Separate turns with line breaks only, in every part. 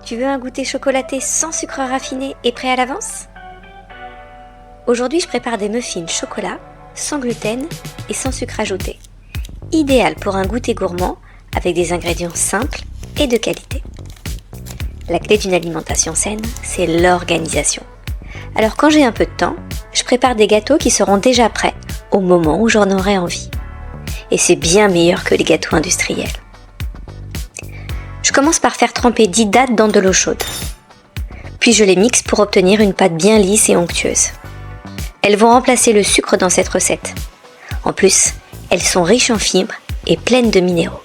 Tu veux un goûter chocolaté sans sucre raffiné et prêt à l'avance? Aujourd'hui, je prépare des muffins chocolat, sans gluten et sans sucre ajouté. Idéal pour un goûter gourmand avec des ingrédients simples et de qualité. La clé d'une alimentation saine, c'est l'organisation. Alors quand j'ai un peu de temps, je prépare des gâteaux qui seront déjà prêts au moment où j'en aurai envie. Et c'est bien meilleur que les gâteaux industriels. Je commence par faire tremper 10 dattes dans de l'eau chaude. Puis je les mixe pour obtenir une pâte bien lisse et onctueuse. Elles vont remplacer le sucre dans cette recette. En plus, elles sont riches en fibres et pleines de minéraux.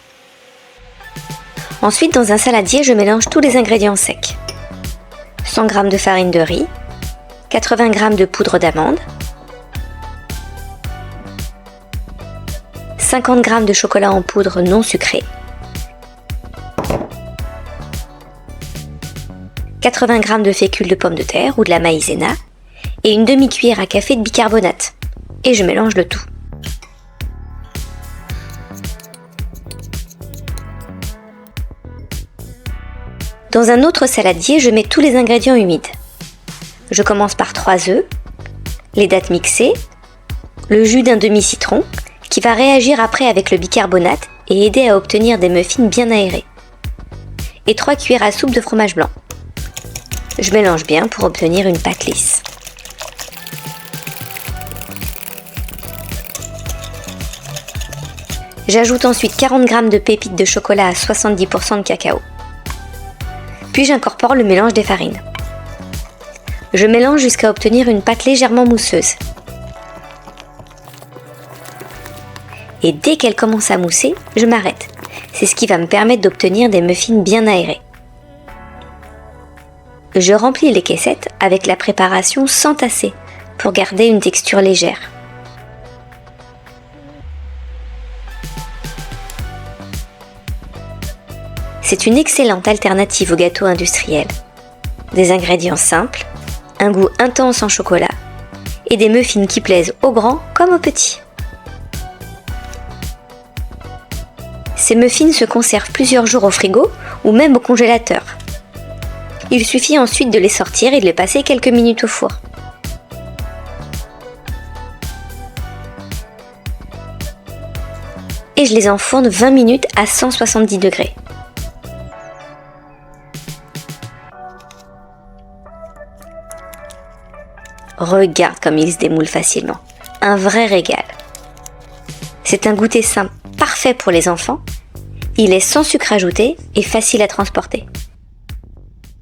Ensuite, dans un saladier, je mélange tous les ingrédients secs. 100 g de farine de riz, 80 g de poudre d'amande, 50 g de chocolat en poudre non sucré, 80 g de fécule de pommes de terre ou de la maïzena et une demi-cuillère à café de bicarbonate. Et je mélange le tout. Dans un autre saladier, je mets tous les ingrédients humides. Je commence par 3 œufs, les dattes mixées, le jus d'un demi-citron qui va réagir après avec le bicarbonate et aider à obtenir des muffins bien aérés, et 3 cuillères à soupe de fromage blanc. Je mélange bien pour obtenir une pâte lisse. J'ajoute ensuite 40 g de pépites de chocolat à 70% de cacao. Puis j'incorpore le mélange des farines. Je mélange jusqu'à obtenir une pâte légèrement mousseuse. Et dès qu'elle commence à mousser, je m'arrête. C'est ce qui va me permettre d'obtenir des muffins bien aérés. Je remplis les caissettes avec la préparation sans tasser pour garder une texture légère. C'est une excellente alternative aux gâteaux industriels. Des ingrédients simples, un goût intense en chocolat et des muffins qui plaisent aux grands comme aux petits. Ces muffins se conservent plusieurs jours au frigo ou même au congélateur. Il suffit ensuite de les sortir et de les passer quelques minutes au four. Et je les enfourne 20 minutes à 170 degrés. Regarde comme ils se démoulent facilement. Un vrai régal. C'est un goûter simple parfait pour les enfants. Il est sans sucre ajouté et facile à transporter.